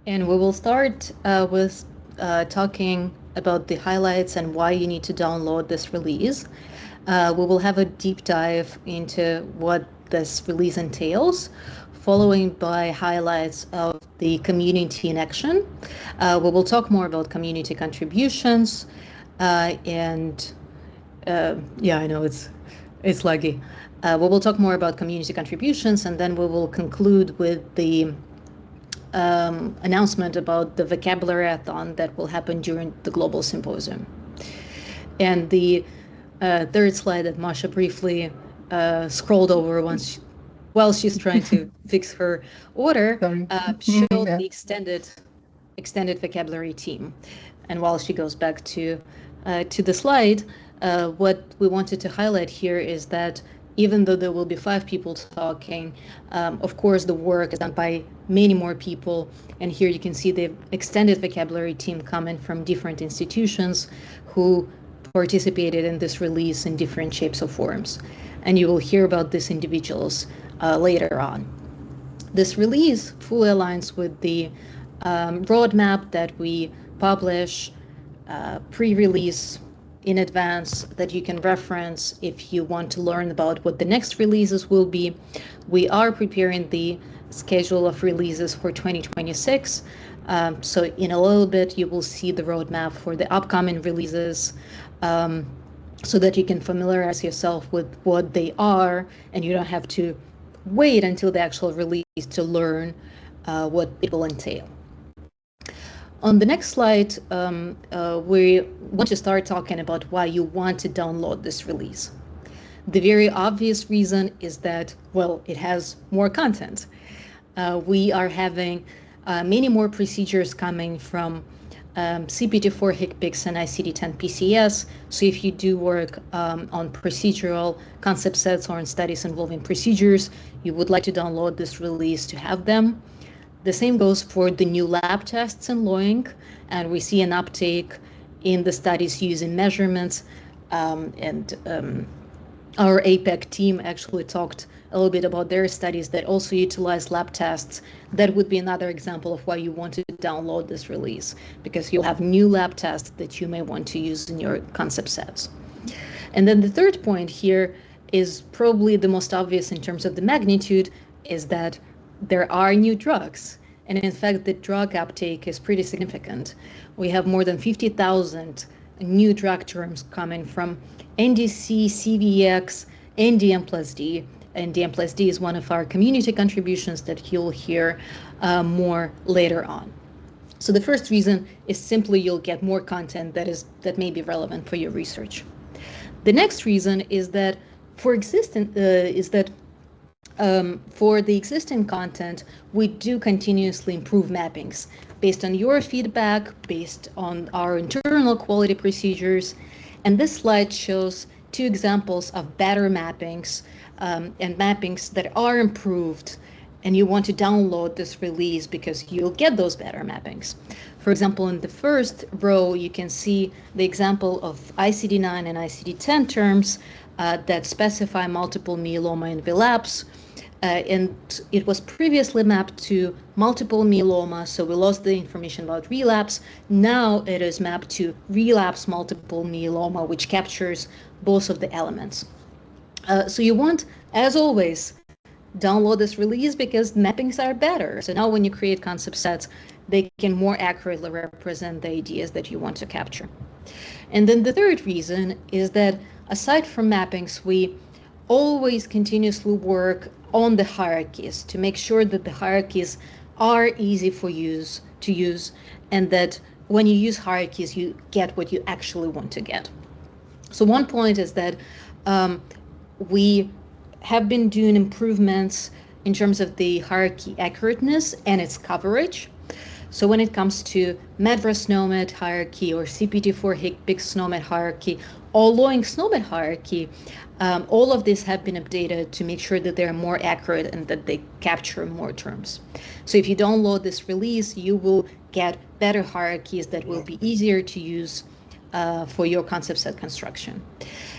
And we will start with talking about the highlights and why you need to download this release. We will have a deep dive into what this release entails, following by highlights of the community in action. We will talk more about community contributions, and yeah, I know it's laggy. We will talk more about community contributions, and then we will conclude with the announcement about the Vocabathon that will happen during the Global Symposium. And the third slide that Masha briefly scrolled over while she's trying to fix her order showed the extended vocabulary team. And while she goes back to the slide, what we wanted to highlight here is that even though there will be 5 people talking, of course, the work is done by many more people. And here you can see the extended vocabulary team coming from different institutions who participated in this release in different shapes or forms. And you will hear about these individuals later on. This release fully aligns with the roadmap that we publish pre-release in advance, that you can reference if you want to learn about what the next releases will be. We are preparing the schedule of releases for 2026. So in a little bit, you will see the roadmap for the upcoming releases, so that you can familiarize yourself with what they are, and you don't have to wait until the actual release to learn what it will entail. On the next slide, we want to start talking about why you want to download this release. The very obvious reason is that, well, it has more content. We are having many more procedures coming from CPT4 HCPCS and ICD-10 PCS. So if you do work on procedural concept sets or in studies involving procedures, you would like to download this release to have them. The same goes for the new lab tests in LOINC, and we see an uptake in the studies using measurements, and our APEC team actually talked a little bit about their studies that also utilize lab tests. That would be another example of why you want to download this release, because you'll have new lab tests that you may want to use in your concept sets. And then the third point here is probably the most obvious in terms of the magnitude, is that there are new drugs. And in fact, the drug uptake is pretty significant. We have more than 50,000 new drug terms coming from NDC, CVX, and DM+D. And DM+D is one of our community contributions that you'll hear more later on. So the first reason is simply you'll get more content that may be relevant for your research. The next reason is that for the existing content, we do continuously improve mappings based on your feedback, based on our internal quality procedures. And this slide shows 2 examples of better mappings and mappings that are improved. And you want to download this release because you'll get those better mappings. For example, in the first row, you can see the example of ICD-9 and ICD-10 terms that specify multiple myeloma in relapse. And it was previously mapped to multiple myeloma, so we lost the information about relapse. Now it is mapped to relapse multiple myeloma, which captures both of the elements. So you want, as always, download this release because mappings are better. So now when you create concept sets, they can more accurately represent the ideas that you want to capture. And then the third reason is that aside from mappings, we always continuously work on the hierarchies to make sure that the hierarchies are easy for use to use, and that when you use hierarchies, you get what you actually want to get. So one point is that we have been doing improvements in terms of the hierarchy accurateness and its coverage. So when it comes to MedRes SNOMED hierarchy or CPT4 HCPCS SNOMED hierarchy or LOINC SNOMED hierarchy, all of these have been updated to make sure that they're more accurate and that they capture more terms. So if you download this release, you will get better hierarchies that will be easier to use for your concept set construction.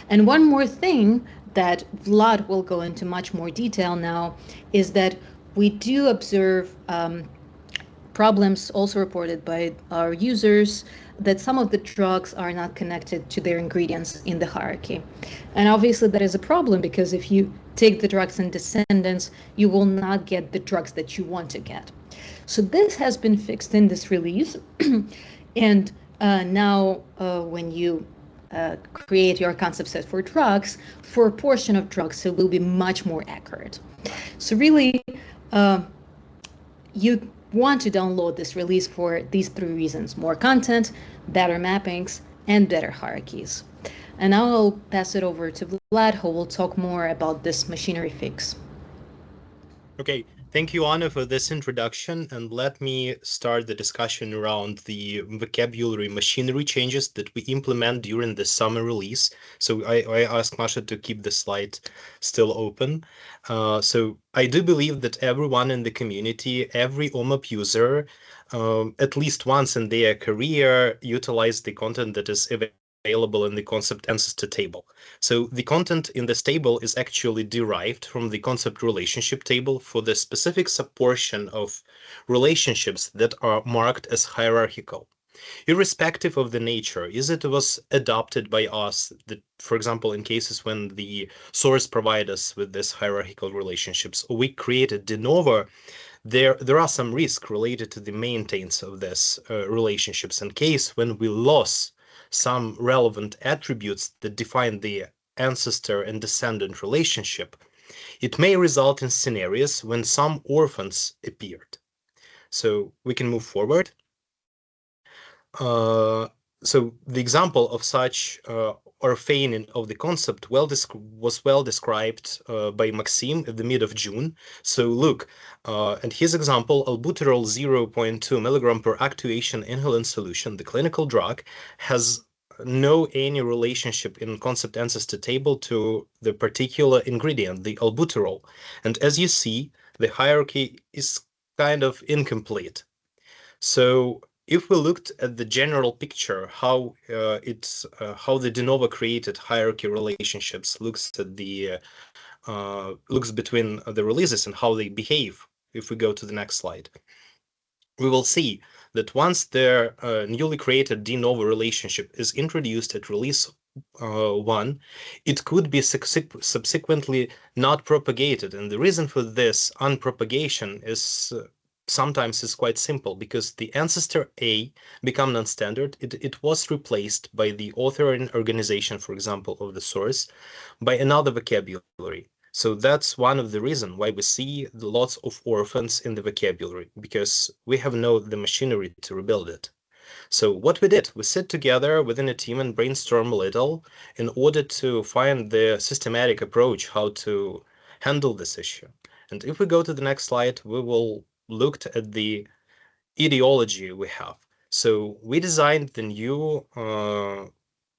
And one more thing that Vlad will go into much more detail now is that we do observe problems also reported by our users that some of the drugs are not connected to their ingredients in the hierarchy. And obviously that is a problem, because if you take the drugs in descendants, you will not get the drugs that you want to get. So this has been fixed in this release. And now when you create your concept set for drugs, for a portion of drugs, it will be much more accurate. So really, you want to download this release for these 3 reasons: more content, better mappings, and better hierarchies. And now I'll pass it over to Vlad, who will talk more about this machinery fix. Okay, thank you, Anna, for this introduction, and let me start the discussion around the vocabulary machinery changes that we implement during the summer release. So I asked Masha to keep the slide still open. So I do believe that everyone in the community, every OMAP user, at least once in their career, utilize the content that is available in the concept ancestor table. So the content in this table is actually derived from the concept relationship table for the specific subportion of relationships that are marked as hierarchical. Irrespective of the nature, is it was adopted by us, that, for example, in cases when the source provides us with this hierarchical relationships, or we created de novo, there are some risks related to the maintenance of this relationships in case when we lose some relevant attributes that define the ancestor and descendant relationship. It may result in scenarios when some orphans appeared. So we can move forward. So the example of such orphaning of the concept was well described by Maxim at the mid of June. So look, and his example, albuterol 0.2 milligram per actuation inhalant solution, the clinical drug, has no any relationship in concept ancestor table to the particular ingredient, the albuterol. And as you see, the hierarchy is kind of incomplete. So if we looked at the general picture, how how the de novo created hierarchy relationships looks between the releases and how they behave. If we go to the next slide, we will see that once their newly created de novo relationship is introduced at release 1, it could be subsequently not propagated. And the reason for this unpropagation is sometimes is quite simple, because the ancestor A become non-standard. It was replaced by the author and organization, for example, of the source, by another vocabulary. So that's one of the reasons why we see lots of orphans in the vocabulary, because we have the machinery to rebuild it. So what we did, we sit together within a team and brainstorm a little in order to find the systematic approach how to handle this issue. And if we go to the next slide, we will look at the ideology we have. So we designed the new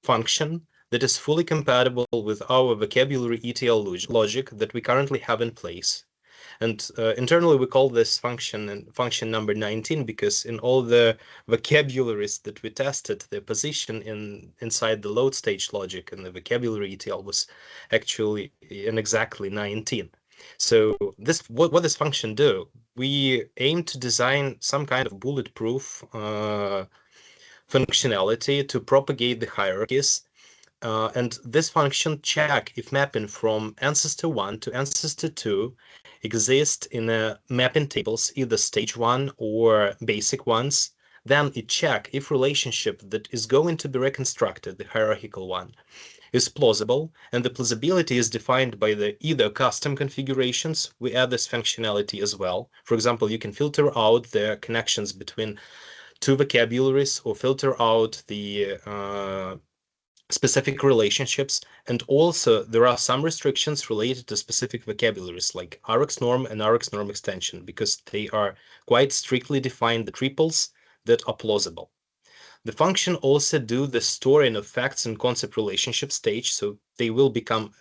function that is fully compatible with our vocabulary ETL logic that we currently have in place. And internally, we call this function number 19, because in all the vocabularies that we tested, the position inside the load stage logic and the vocabulary ETL was actually in exactly 19. So what this function do? We aim to design some kind of bulletproof functionality to propagate the hierarchies. And this function check if mapping from ancestor 1 to ancestor 2 exists in a mapping tables, either stage 1 or basic ones. Then it check if relationship that is going to be reconstructed, the hierarchical one, is plausible, and the plausibility is defined by the either custom configurations. We add this functionality as well. For example, you can filter out the connections between 2 vocabularies, or filter out the specific relationships. And also there are some restrictions related to specific vocabularies like RX norm and RX norm extension, because they are quite strictly defined the triples that are plausible. The function also do the storing of facts and concept relationship stage, so they will become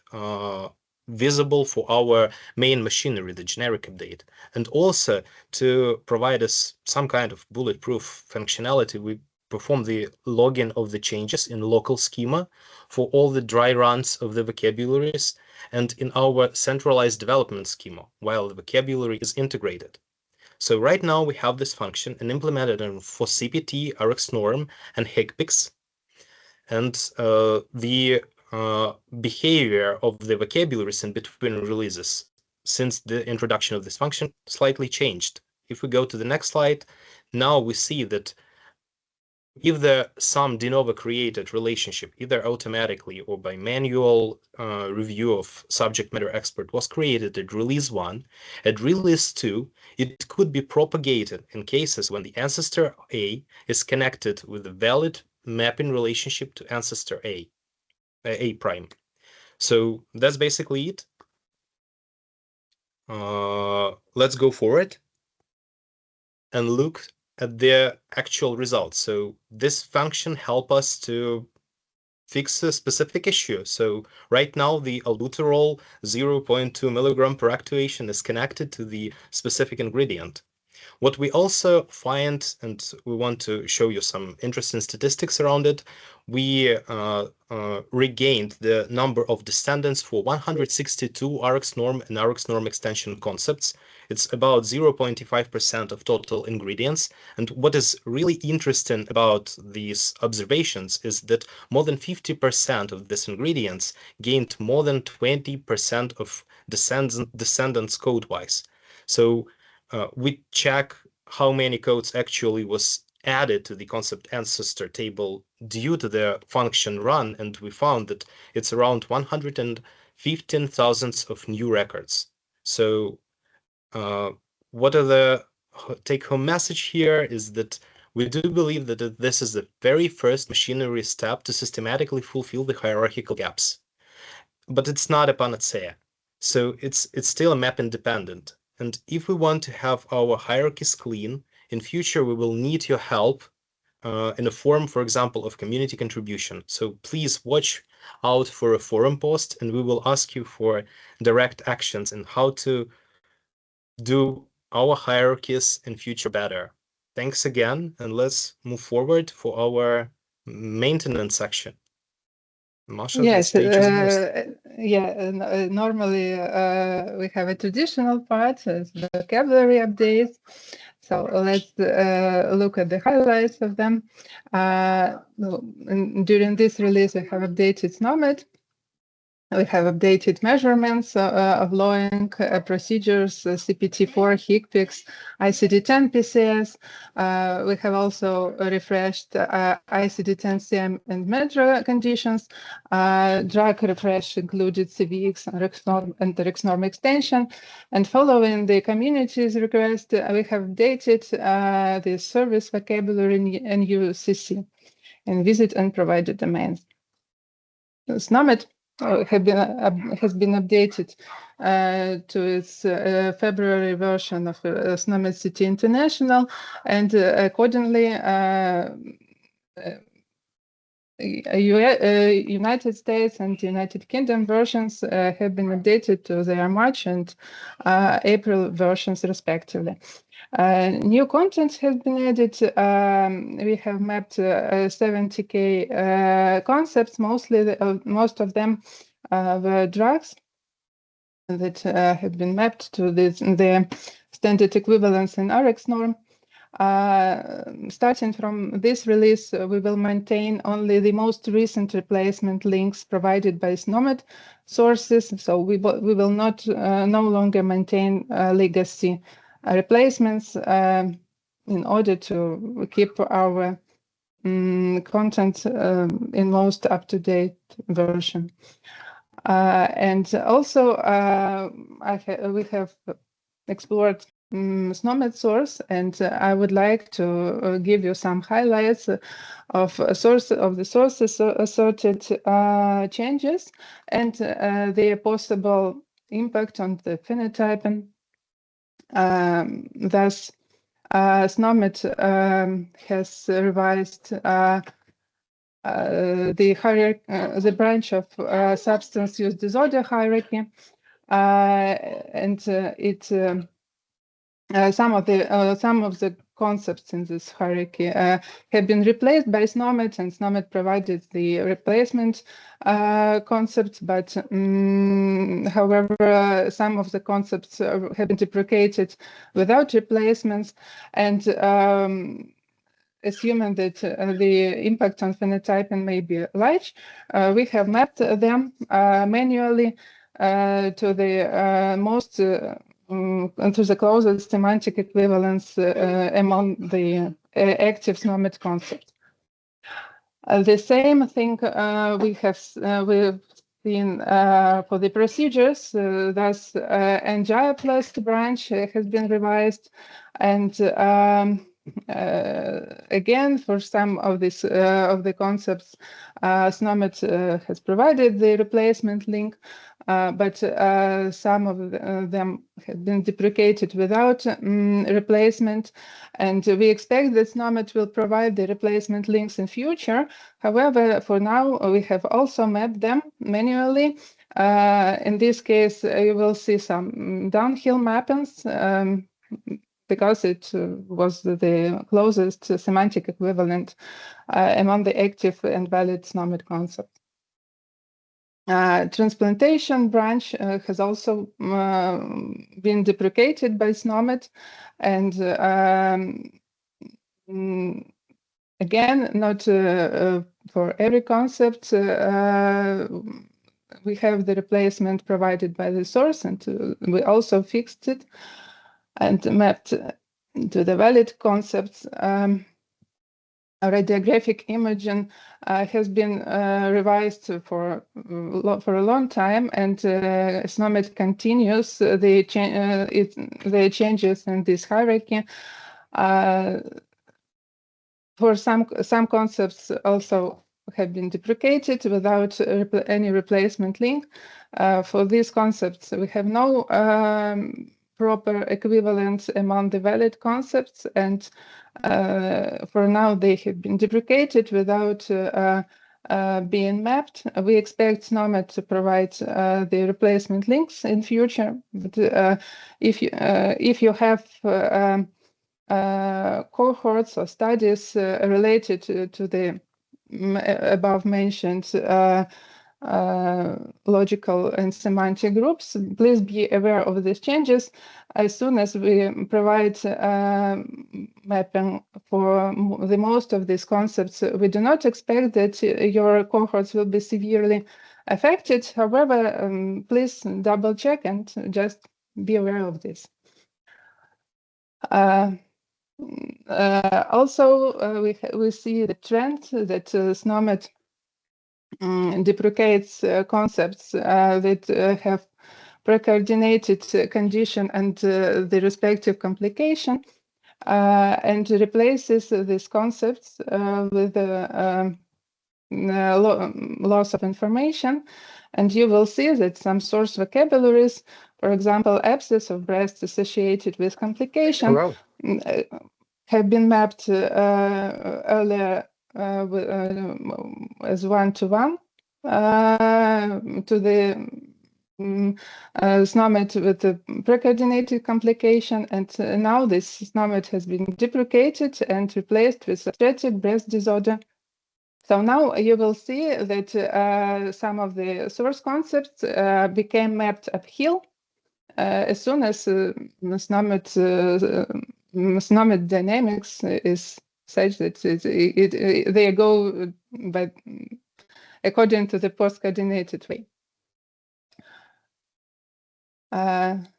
visible for our main machinery, the generic update. And also to provide us some kind of bulletproof functionality, we perform the logging of the changes in local schema for all the dry runs of the vocabularies and in our centralized development schema while the vocabulary is integrated. So right now we have this function and implemented it for CPT, RxNorm, and HigPix. And the behavior of the vocabularies in between releases since the introduction of this function slightly changed. If we go to the next slide, now we see that if some de novo created relationship, either automatically or by manual review of subject matter expert, was created at release 1, at release 2, it could be propagated in cases when the ancestor A is connected with a valid mapping relationship to ancestor A prime. So that's basically it. Let's go forward and look at the actual results. So this function helps us to fix a specific issue. So right now the albuterol 0.2 milligram per actuation is connected to the specific ingredient. What we also find, and we want to show you some interesting statistics around it, we regained the number of descendants for 162 RxNorm and RxNorm extension concepts. It's about 0.5% of total ingredients. And what is really interesting about these observations is that more than 50% of these ingredients gained more than 20% of descendants code-wise. So we check how many codes actually was added to the concept ancestor table due to the function run, and we found that it's around 115,000 of new records. So what are the take-home message here is that we do believe that this is the very first machinery step to systematically fulfill the hierarchical gaps. But it's not a panacea. So it's still a map independent. And if we want to have our hierarchies clean, in future we will need your help in a form, for example, of community contribution. So please watch out for a forum post, and we will ask you for direct actions in how to do our hierarchies in future better. Thanks again, and let's move forward for our maintenance section. Masha, yes, the stage is yours. Normally we have a traditional part, vocabulary updates. So let's look at the highlights of them. During this release, we have updated SNOMED. We have updated measurements of lowing procedures, CPT4, HigPix, ICD-10 PCS. We have also refreshed ICD-10 and MEDRA conditions. Drug refresh included CVX and RxNorm extension. And following the community's request, we have updated the service vocabulary in UCC and visit and provided domains. SNOMED has been updated to its February version of SNOMED CT International, and accordingly United States and United Kingdom versions have been updated to their March and April versions respectively. New content has been added. We have mapped 70K concepts. Most of them were drugs that have been mapped to the standard equivalence in RxNorm. Starting from this release, we will maintain only the most recent replacement links provided by SNOMED sources. So we will not no longer maintain legacy replacements in order to keep our content in most up-to-date version. And also we have explored SNOMED source, and I would like to give you some highlights of the sources asserted changes and their possible impact on the phenotype. Thus, SNOMED has revised the branch of substance use disorder hierarchy, and some of the concepts in this hierarchy have been replaced by SNOMED, and SNOMED provided the replacement concepts, but however, some of the concepts have been deprecated without replacements, and assuming that the impact on phenotyping may be large, we have mapped them manually to the most to the closest semantic equivalence among the active SNOMED concepts. The same thing we've seen for the procedures. Thus, Angioplast branch has been revised, and again, for some of this of the concepts, SNOMED has provided the replacement link, but some of them have been deprecated without replacement, and we expect that SNOMED will provide the replacement links in future. However, for now, we have also mapped them manually. In this case, you will see some downhill mappings, because it was the closest semantic equivalent among the active and valid SNOMED concepts. Transplantation branch has also been deprecated by SNOMED, and again, not for every concept. We have the replacement provided by the source, and we also fixed it and mapped to the valid concepts. Radiographic imaging has been revised for a long time, and SNOMED continues the changes in this hierarchy. For some concepts also have been deprecated without any replacement link. For these concepts, we have no proper equivalence among the valid concepts, and for now they have been deprecated without being mapped. We expect SNOMED to provide the replacement links in future, but if you have cohorts or studies related to the above mentioned logical and semantic groups, please be aware of these changes. As soon as we provide mapping for the most of these concepts, we do not expect that your cohorts will be severely affected. However, please double check and just be aware of this. Also, we see the trend that SNOMED deprecates concepts that have pre-coordinated condition and the respective complication, and replaces these concepts with loss of information. And you will see that some source vocabularies, for example, abscess of breast associated with complication, have been mapped earlier as one-to-one to the SNOMED with the pre-coordinated complication, and now this SNOMED has been deprecated and replaced with substratic breast disorder. So now you will see that some of the source concepts became mapped uphill as soon as SNOMED dynamics is such that they go by according to the post-coordinated way. And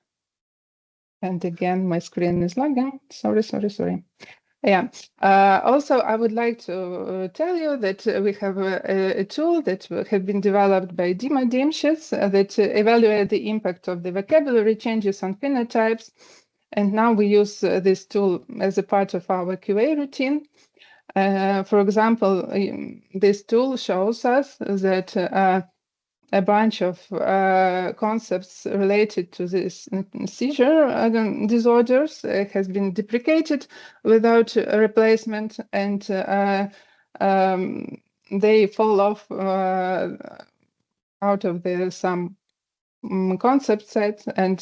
again, my screen is lagging. Sorry. Yeah. Also, I would like to tell you that we have a tool that have been developed by Dima Dimshits that evaluate the impact of the vocabulary changes on phenotypes. And now we use this tool as a part of our QA routine. For example, this tool shows us that a bunch of concepts related to this seizure disorders has been deprecated without a replacement, and they fall off out of the some concept set, and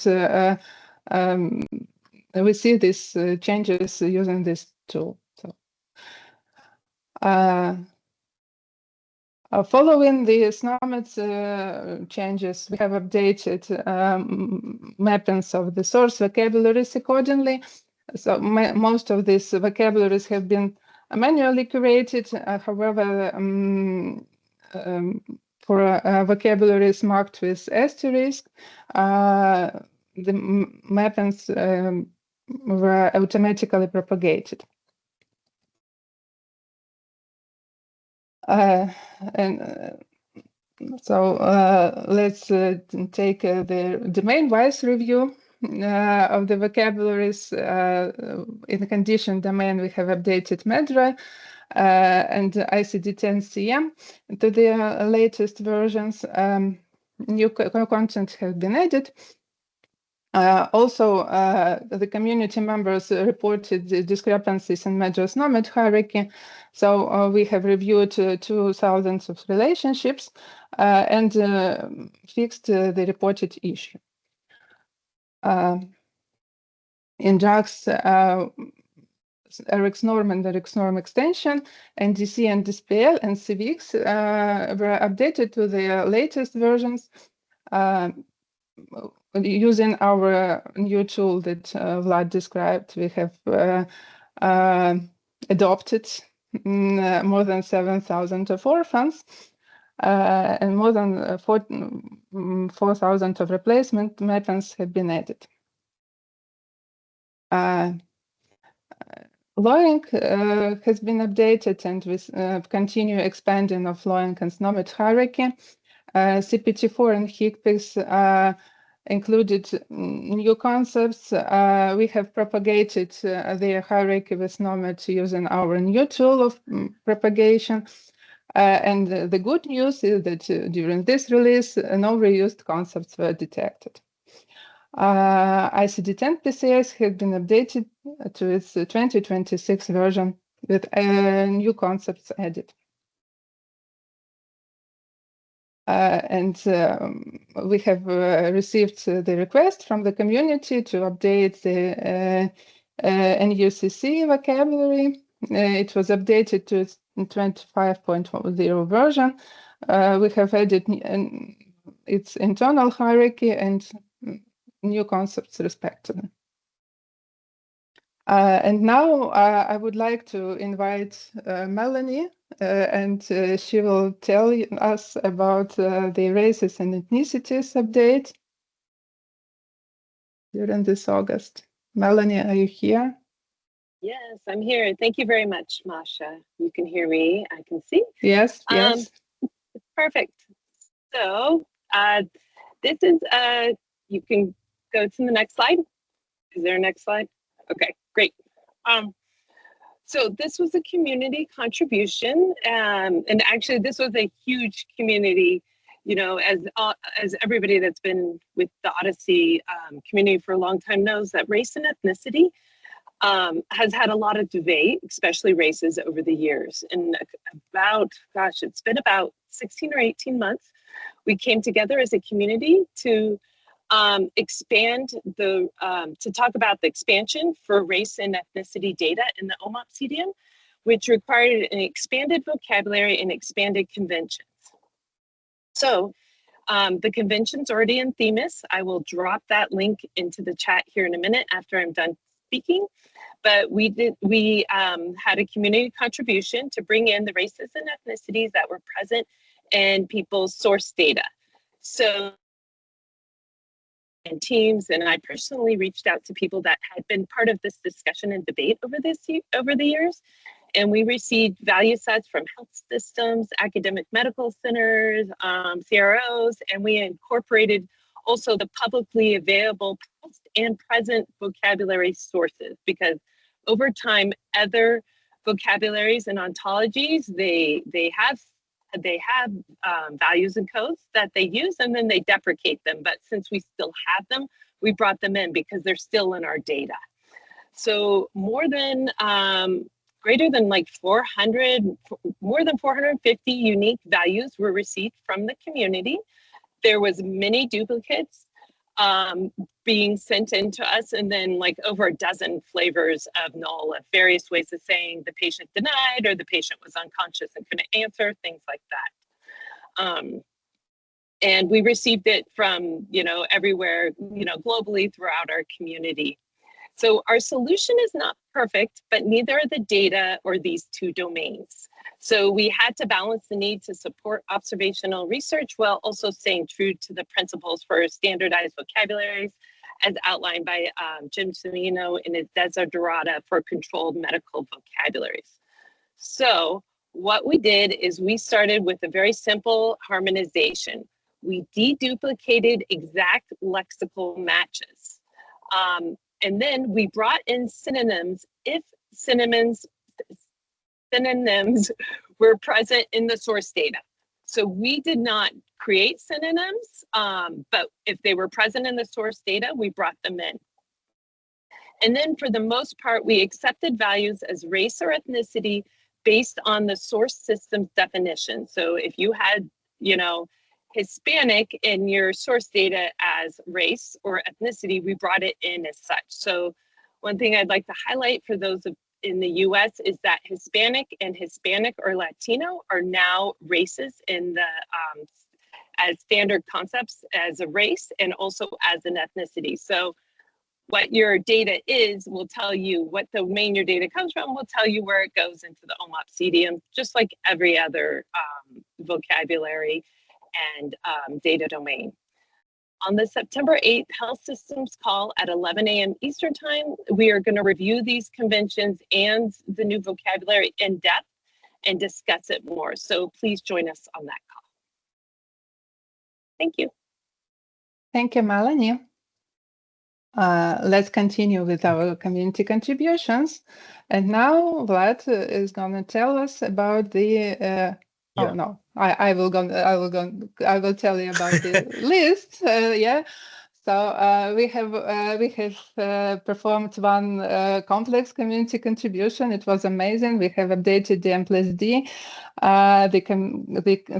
we see these changes using this tool. So, following the SNOMED changes, we have updated mappings of the source vocabularies accordingly. So most of these vocabularies have been manually created. However, for vocabularies marked with asterisk, the mappings were automatically propagated. So let's take the domain-wise review of the vocabularies. In the condition domain, we have updated MEDRA and ICD-10-CM to the latest versions. New content has been added. Also, the community members reported discrepancies in MEDRA's SNOMED hierarchy. So we have reviewed 2,000 of relationships and fixed the reported issue. In JAX, RX norm and RX norm extension, NDC and DSPL and CVX were updated to the latest versions. Using our new tool that Vlad described, we have adopted more than 7,000 of orphans and more than 4,000 of replacement mappings have been added. Loing has been updated, and we continue expanding of Loing and SNOMED hierarchy. CPT4 and HICPICS included new concepts. We have propagated their hierarchy with SNOMED using our new tool of propagation. And the good news is that during this release, no reused concepts were detected. ICD-10 PCS has been updated to its 2026 version with new concepts added. And we have received the request from the community to update the NUCC vocabulary. It was updated to its 25.0 version. We have added its internal hierarchy and new concepts respectively. And now I would like to invite Melanie, and she will tell us about the races and ethnicities update during this August. Melanie, are you here? Yes, I'm here. Thank you very much, Masha. You can hear me. I can see. Yes, yes. Perfect. So this is, you can go to the next slide. Is there a next slide? Okay, great. So this was a community contribution, and actually this was a huge community, you know, as everybody that's been with the OHDSI community for a long time knows that race and ethnicity has had a lot of debate, especially races over the years. And about, gosh, it's been about 16 or 18 months, we came together as a community to expand the, to talk about the expansion for race and ethnicity data in the OMOP CDM, which required an expanded vocabulary and expanded conventions. So the convention's already in Themis. I will drop that link into the chat here in a minute after I'm done speaking. But we had a community contribution to bring in the races and ethnicities that were present in people's source data. So and teams, and I personally reached out to people that had been part of this discussion and debate over the years, and we received value sets from health systems, academic medical centers, CROs, and we incorporated also the publicly available past and present vocabulary sources, because over time other vocabularies and ontologies they have values and codes that they use, and then they deprecate them. But since we still have them, we brought them in because they're still in our data. So more than greater than like 400, more than 450 unique values were received from the community. There was many duplicates being sent in to us, and then like over a dozen flavors of null, of various ways of saying the patient denied or the patient was unconscious and couldn't answer, things like that. And we received it from, everywhere, globally throughout our community. So our solution is not perfect, but neither are the data or these two domains. So we had to balance the need to support observational research while also staying true to the principles for standardized vocabularies as outlined by Jim Cimino in his Desiderata for controlled medical vocabularies. So what we did is we started with a very simple harmonization. We deduplicated exact lexical matches. And then we brought in synonyms if synonyms were present in the source data. So we did not create synonyms, but if they were present in the source data, we brought them in. And then for the most part, we accepted values as race or ethnicity based on the source system's definition. So if you had, Hispanic in your source data as race or ethnicity, we brought it in as such. So one thing I'd like to highlight for those in the US is that Hispanic and Hispanic or Latino are now races in the as standard concepts as a race and also as an ethnicity. So what your data is will tell you what domain your data comes from, will tell you where it goes into the OMOP-CDM, just like every other vocabulary and data domain. On the September 8th Health Systems call at 11 a.m. Eastern Time, we are going to review these conventions and the new vocabulary in depth and discuss it more. So please join us on that call. Thank you. Thank you, Melanie. Let's continue with our community contributions. And now Vlad is going to tell us about the Oh no, I will tell you about the list. Yeah, so we have performed one complex community contribution. It was amazing. We have updated the M+D.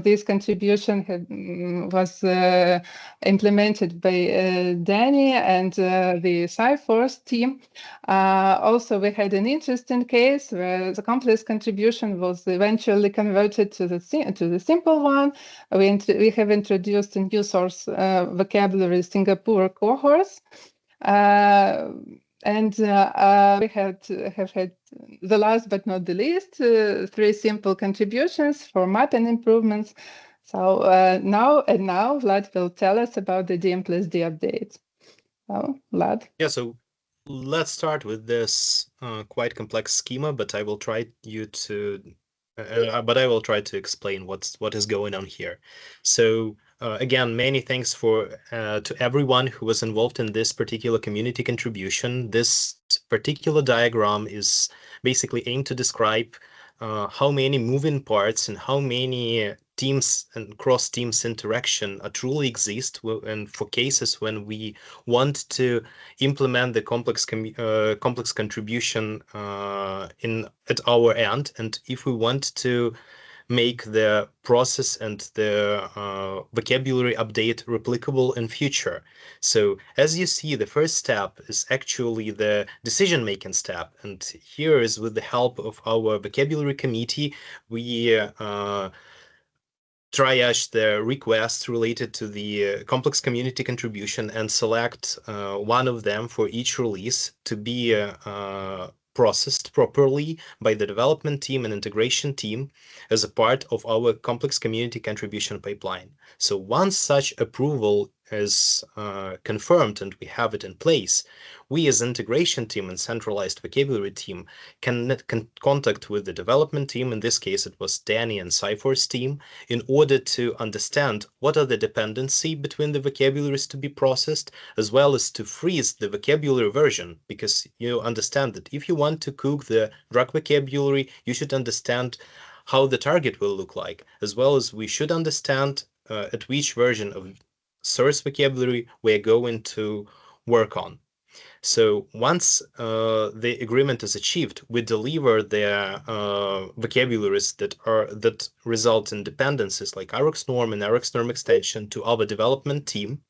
This contribution was implemented by Danny and the Cyforce team. Also, we had an interesting case where the complex contribution was eventually converted to the simple one. We have introduced a new source vocabulary Singapore cohorts. And we have had the last but not the least, 3 simple contributions for mapping improvements. So now Vlad will tell us about the DM+D update. So Vlad. Yeah, so let's start with this quite complex schema, but I will try to explain what is going on here. So again, many thanks to everyone who was involved in this particular community contribution. This particular diagram is basically aimed to describe how many moving parts and how many teams and cross teams interaction truly exist, and for cases when we want to implement the complex contribution at our end, and if we want to make the process and the vocabulary update replicable in future. So as you see, the first step is actually the decision-making step. And here is with the help of our vocabulary committee, we triage the requests related to the complex community contribution and select one of them for each release to be processed properly by the development team and integration team as a part of our complex community contribution pipeline. So once such approval is confirmed and we have it in place, we as integration team and centralized vocabulary team can contact with the development team. In this case, it was Danny and Cyforce team, in order to understand what are the dependency between the vocabularies to be processed, as well as to freeze the vocabulary version, because you understand that if you want to cook the drug vocabulary, you should understand how the target will look like, as well as we should understand at which version of source vocabulary we're going to work on. So once the agreement is achieved, we deliver the vocabularies that result in dependencies like RX norm and RX norm extension to our development team.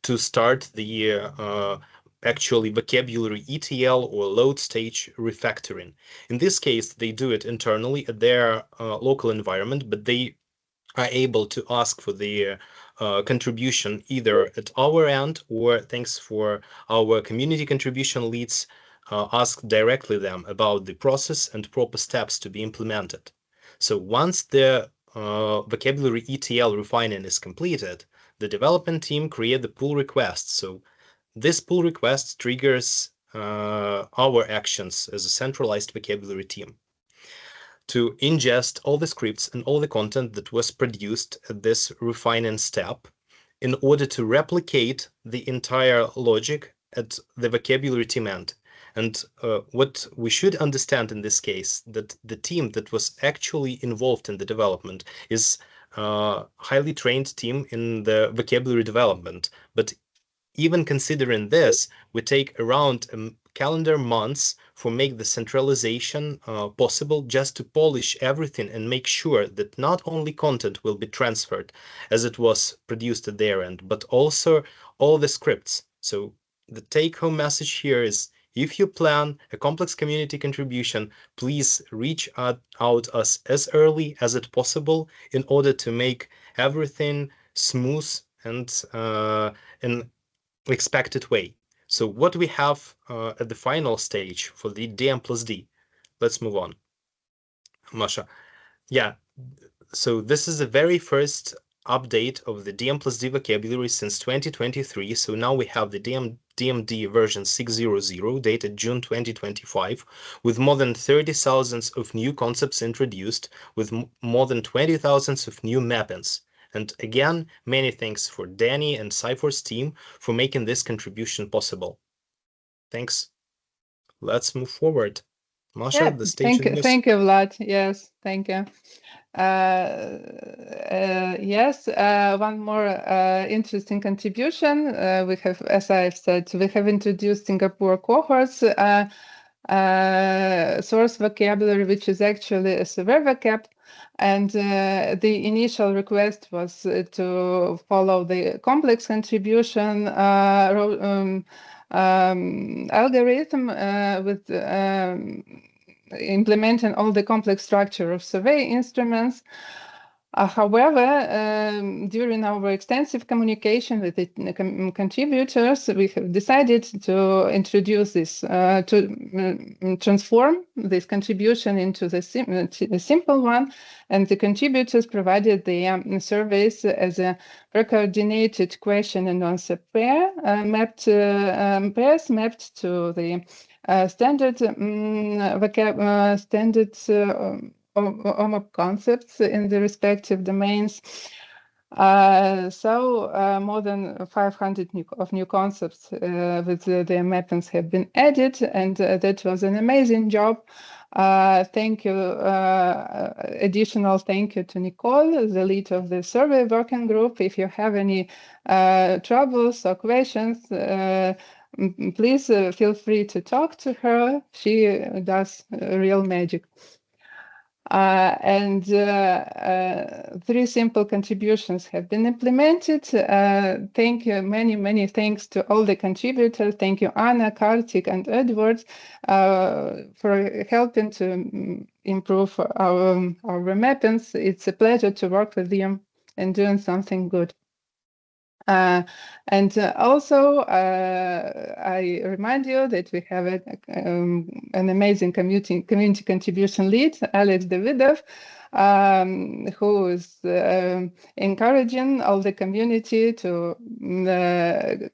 to start the actually vocabulary ETL or load stage refactoring. In this case, they do it internally at their local environment, but they are able to ask for the contribution either at our end or thanks for our community contribution leads, ask directly them about the process and proper steps to be implemented. So once the vocabulary ETL refining is completed, the development team create the pull request. So this pull request triggers our actions as a centralized vocabulary team to ingest all the scripts and all the content that was produced at this refining step in order to replicate the entire logic at the vocabulary team end. And what we should understand in this case, that the team that was actually involved in the development is a highly trained team in the vocabulary development. But even considering this, we take around calendar months for make the centralization possible, just to polish everything and make sure that not only content will be transferred as it was produced at their end, but also all the scripts. So the take-home message here is, if you plan a complex community contribution, please reach out us as early as it possible in order to make everything smooth and in expected way. So what we have at the final stage for the DM plus D, let's move on. Masha. Yeah, so this is the very first update of the DM plus D vocabulary since 2023. So now we have the DMD version 6.0.0 dated June 2025 with more than 30,000 of new concepts introduced, with more than 20,000 of new mappings. And again, many thanks for Danny and Cypher's team for making this contribution possible. Thanks. Let's move forward. Masha, Yeah, the stage is yours. thank you, Vlad. Yes, thank you. Yes, one more interesting contribution. We have, as I've said, we have introduced Singapore cohorts source vocabulary, which is actually a severe vocab. And the initial request was to follow the complex contribution algorithm with implementing all the complex structure of survey instruments. However, during our extensive communication with the contributors, we have decided to introduce this, to transform this contribution into the simple one, and the contributors provided the surveys as a pre-coordinated question and answer pair, pairs mapped to the standard OMOP concepts in the respective domains. So more than 500 new concepts with the mappings have been added, and that was an amazing job. Thank you. Additional thank you to Nicole, the lead of the survey working group. If you have any troubles or questions, please feel free to talk to her. She does real magic. And 3 simple contributions have been implemented. Thank you, many thanks to all the contributors. Thank you, Anna, Kartik, and Edward, for helping to improve our mappings. It's a pleasure to work with them and doing something good. And also, I remind you that we have an amazing community contribution lead, Alex Davydov, who is encouraging all the community to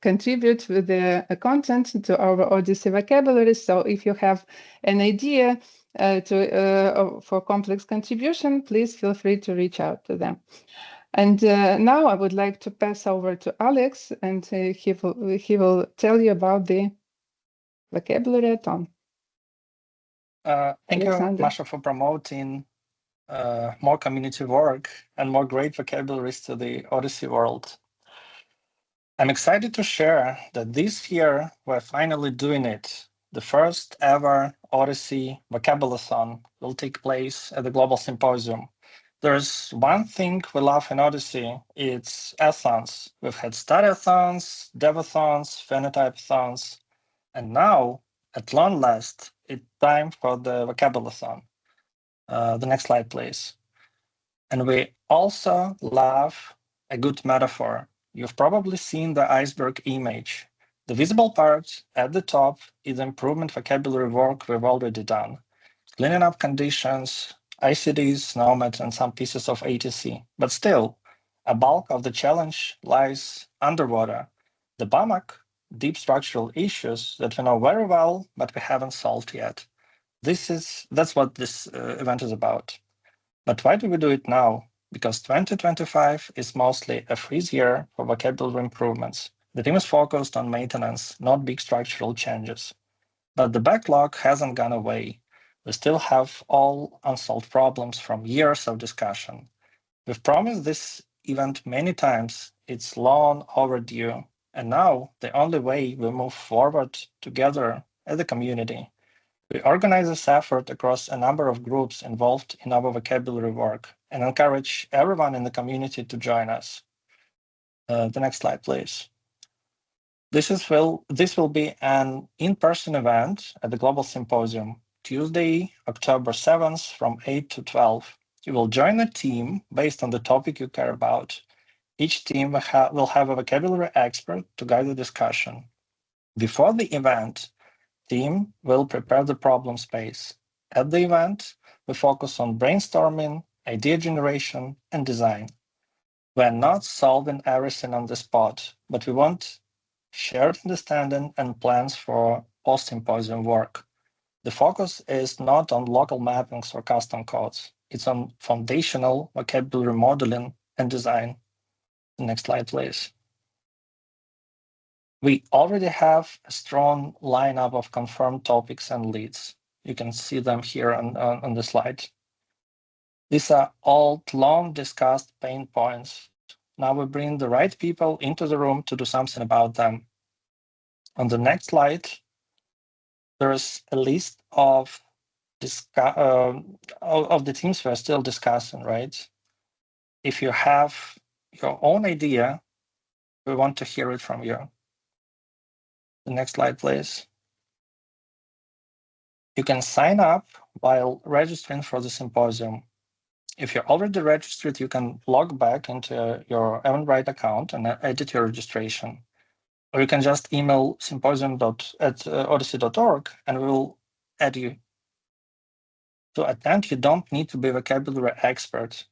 contribute with the content to our OHDSI vocabulary. So if you have an idea for complex contribution, please feel free to reach out to them. And now I would like to pass over to Alex, and he will tell you about the Vocabulary-a-thon. Thank you, Masha, for promoting more community work and more great vocabularies to the OHDSI world. I'm excited to share that this year we're finally doing it. The first ever OHDSI Vocabathon will take place at the Global Symposium. There's one thing we love in Odyssey, it's athons. We've had studyathons, devathons, phenotypeathons, and now, at long last, it's time for the Vocabathon. The next slide, please. And we also love a good metaphor. You've probably seen the iceberg image. The visible part at the top is improvement vocabulary work we've already done. Cleaning up conditions, ICDs, NOMAD, and some pieces of ATC. But still, a bulk of the challenge lies underwater. The BAMAC, deep structural issues that we know very well, but we haven't solved yet. That's what this event is about. But why do we do it now? Because 2025 is mostly a freeze year for vocabulary improvements. The team is focused on maintenance, not big structural changes. But the backlog hasn't gone away. We still have all unsolved problems from years of discussion. We've promised this event many times. It's long overdue. And now the only way we move forward together as a community. We organize this effort across a number of groups involved in our vocabulary work and encourage everyone in the community to join us. The next slide, please. This will be an in-person event at the Global Symposium, Tuesday, October 7th from 8 to 12. You will join a team based on the topic you care about. Each team will have a vocabulary expert to guide the discussion. Before the event, team will prepare the problem space. At the event, we focus on brainstorming, idea generation, and design. We're not solving everything on the spot, but we want shared understanding and plans for post-symposium work. The focus is not on local mappings or custom codes. It's on foundational vocabulary modeling and design. Next slide, please. We already have a strong lineup of confirmed topics and leads. You can see them here on the slide. These are all long discussed pain points. Now we bring the right people into the room to do something about them. On the next slide, there's a list of the teams we're still discussing, right? If you have your own idea, we want to hear it from you. The next slide, please. You can sign up while registering for the symposium. If you're already registered, you can log back into your Eventbrite account and edit your registration. Or you can just email symposium@odyssey.org and we'll add you. To attend, you don't need to be a vocabulary expert.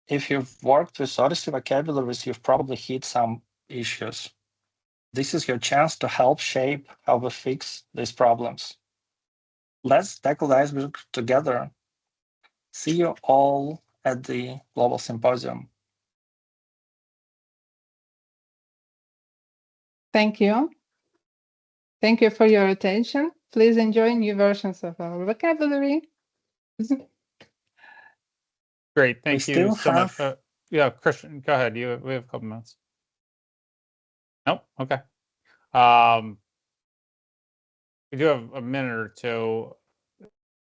If you've worked with Odyssey vocabularies, you've probably hit some issues. This is your chance to help shape how we fix these problems. Let's tackle the iceberg together. See you all at the Global Symposium. Thank you. Thank you for your attention. Please enjoy new versions of our vocabulary. Great, thank you so much. Yeah, Christian, go ahead. We have a couple minutes. Nope, okay. We do have a minute or two.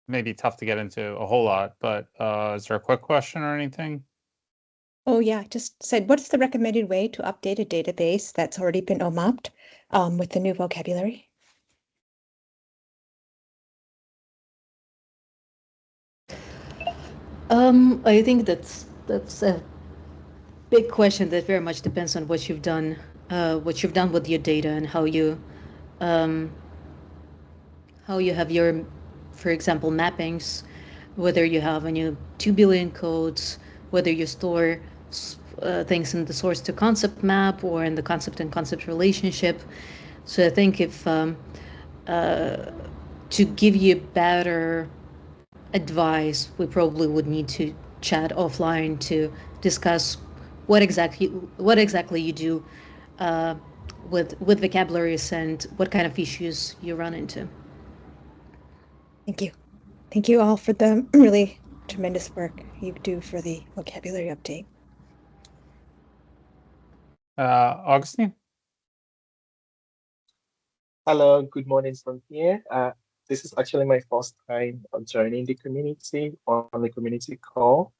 Maybe tough to get into a whole lot, but is there a quick question or anything? Oh yeah, just said, what is the recommended way to update a database that's already been OMAPed with the new vocabulary? I think that's a big question that very much depends on what you've done with your data and how you have your, for example, mappings, whether you have any 2 billion codes, whether you store things in the source to concept map or in the concept and concept relationship. So I think if to give you better advice, we probably would need to chat offline to discuss what exactly you do with vocabularies and what kind of issues you run into. Thank you. Thank you all for the really tremendous work you do for the vocabulary update. Augustine? Hello, good morning from here. This is actually my first time of joining the community on the community call.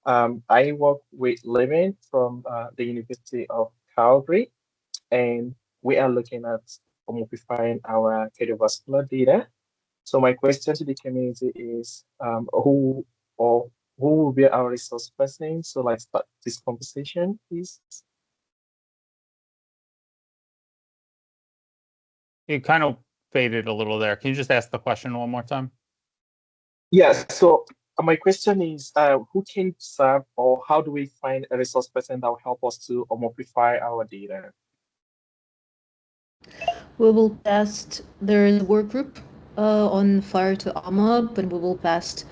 I work with Levin from the University of Calgary, and we are looking at homomorphifying our cardiovascular data. So my question to the community is, who will be our resource person? So let's start this conversation, please. You kind of faded a little there. Can you just ask the question one more time? Yes. So my question is, who can serve, or how do we find a resource person that will help us to homomorphify our data? We will paste, there is a work group on Fire to OMOP, and we will paste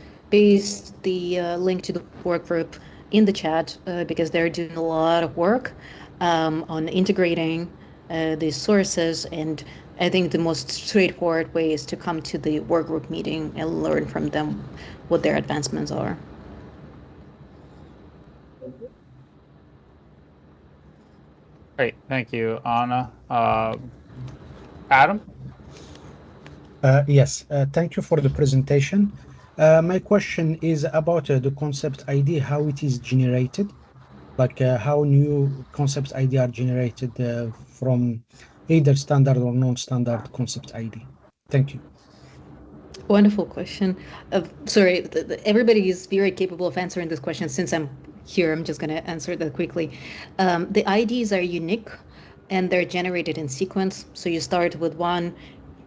the link to the work group in the chat because they're doing a lot of work on integrating these sources. And I think the most straightforward way is to come to the work group meeting and learn from them what their advancements are. Great, thank you, Anna. Adam? Yes, thank you for the presentation. My question is about the concept ID, how it is generated, like how new concept ID are generated from either standard or non-standard concept ID. Thank you. Wonderful question. Sorry, everybody is very capable of answering this question. Since I'm here, I'm just going to answer that quickly. The IDs are unique and they're generated in sequence. So you start with one.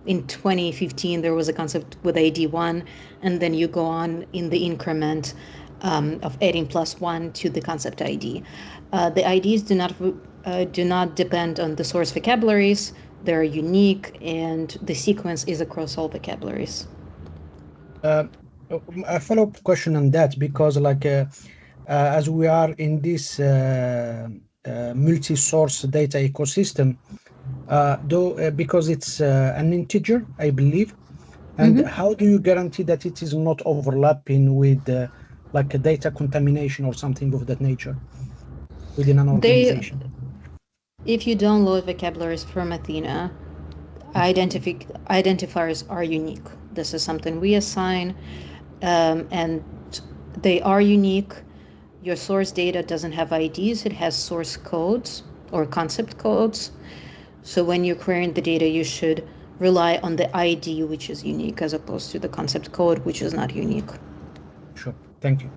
In 2015, there was a concept with ID 1, and then you go on in the increment of adding +1 to the concept ID. The IDs do not depend on the source vocabularies. They're unique, and the sequence is across all vocabularies. A follow-up question on that, because as we are in this multi-source data ecosystem, because it's an integer, I believe, and how do you guarantee that it is not overlapping with like a data contamination or something of that nature within an organization? If you download vocabularies from Athena, identifiers are unique. This is something we assign, and they are unique. Your source data doesn't have IDs, it has source codes or concept codes. So when you're querying the data, you should rely on the ID, which is unique, as opposed to the concept code, which is not unique. Sure, thank you.